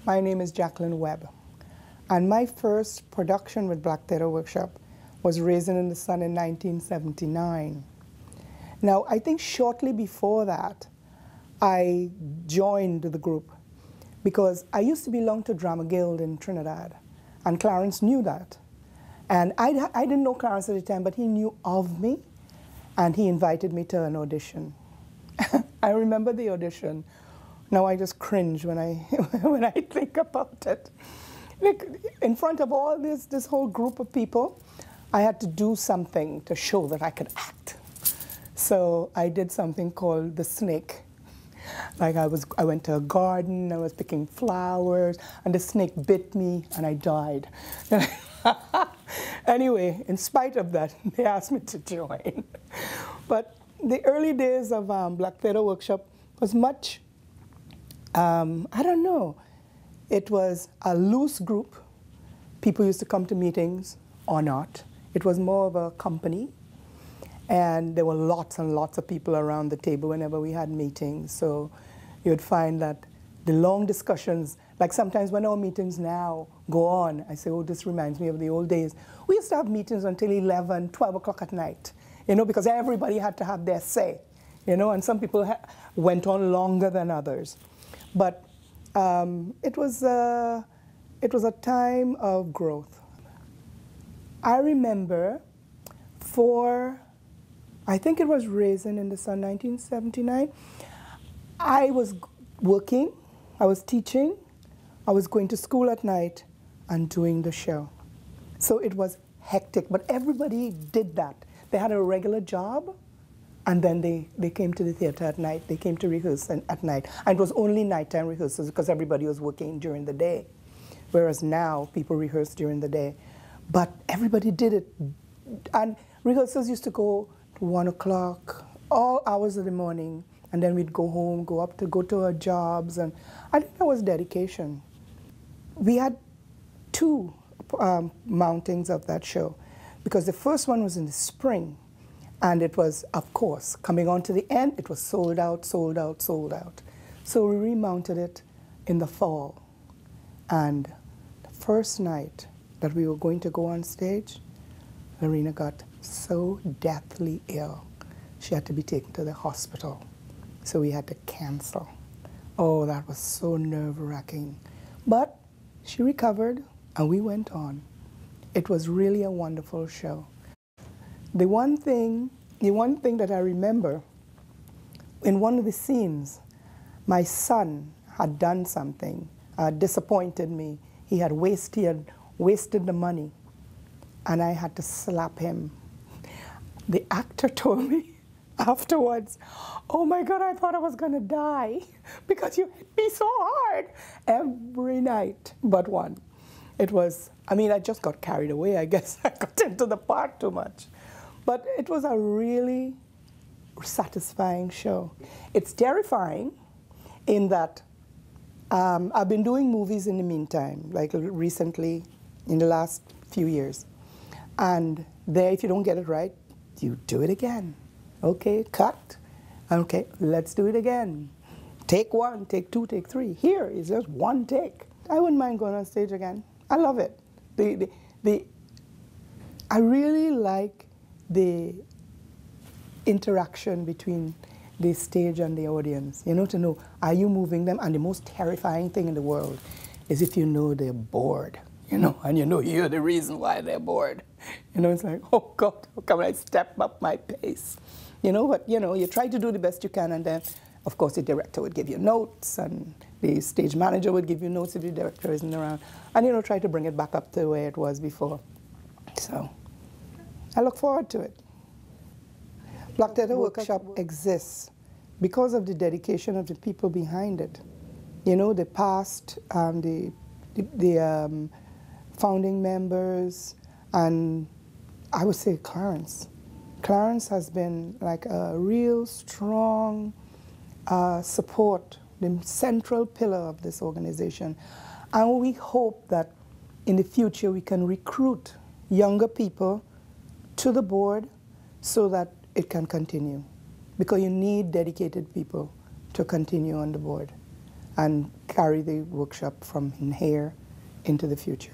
My name is Jacqueline Webb, and my first production with Black Theatre Workshop was Raisin in the Sun in 1979. Now, I think shortly before that, I joined the group because I used to belong to Drama Guild in Trinidad, and Clarence knew that. And I didn't know Clarence at the time, but he knew of me, and he invited me to an audition. I remember the audition. Now I just cringe when I, when I think about it. Like, in front of all this whole group of people, I had to do something to show that I could act. So I did something called the snake. Like I went to a garden, I was picking flowers, and the snake bit me, and I died. Anyway, in spite of that, they asked me to join. But the early days of Black Theatre Workshop was much, I don't know, it was a loose group. People used to come to meetings or not. It was more of a company. And there were lots and lots of people around the table whenever we had meetings. So you'd find that the long discussions, like sometimes when our meetings now go on, I say, oh, this reminds me of the old days. We used to have meetings until 11, 12 o'clock at night, you know, because everybody had to have their say, you know, and some people went on longer than others. But it was a time of growth. I remember I think it was Raisin in the Sun, 1979. I was working, I was teaching, I was going to school at night and doing the show. So it was hectic, but everybody did that. They had a regular job, and then they came to the theater at night. They came to rehearse at night. And it was only nighttime rehearsals because everybody was working during the day. Whereas now, people rehearse during the day. But everybody did it. And rehearsals used to go 1 o'clock, all hours of the morning, and then we'd go home, go to our jobs, and I think that was dedication. We had two mountings of that show, because the first one was in the spring, and it was, of course, coming on to the end, it was sold out, sold out, sold out. So we remounted it in the fall, and the first night that we were going to go on stage, Lorena got so deathly ill. She had to be taken to the hospital. So we had to cancel. Oh, that was so nerve-wracking. But she recovered, and we went on. It was really a wonderful show. The one thing that I remember, in one of the scenes, my son had done something, disappointed me. He had wasted the money, and I had to slap him. The actor told me afterwards, oh my God, I thought I was gonna die because you hit me so hard every night but one. It was, I mean, I just got carried away, I guess. I got into the part too much. But it was a really satisfying show. It's terrifying in that I've been doing movies in the meantime, like recently, in the last few years. And there, if you don't get it right, you do it again. Okay, cut. Okay, let's do it again. Take one, take two, take three. Here is just one take. I wouldn't mind going on stage again. I love it. I really like the interaction between the stage and the audience. You know, to know, are you moving them? And the most terrifying thing in the world is if you know they're bored. You know, and you know you're the reason why they're bored. You know, it's like, oh God, how come I step up my pace? You know, but you know, you try to do the best you can, and then, of course, the director would give you notes, and the stage manager would give you notes if the director isn't around, and you know, try to bring it back up to where it was before. So, I look forward to it. Black Theatre Workshop exists because of the dedication of the people behind it. You know, the past, the founding members, and I would say Clarence. Clarence has been like a real strong support, the central pillar of this organization. And we hope that in the future we can recruit younger people to the board so that it can continue. Because you need dedicated people to continue on the board. and carry the workshop from here into the future.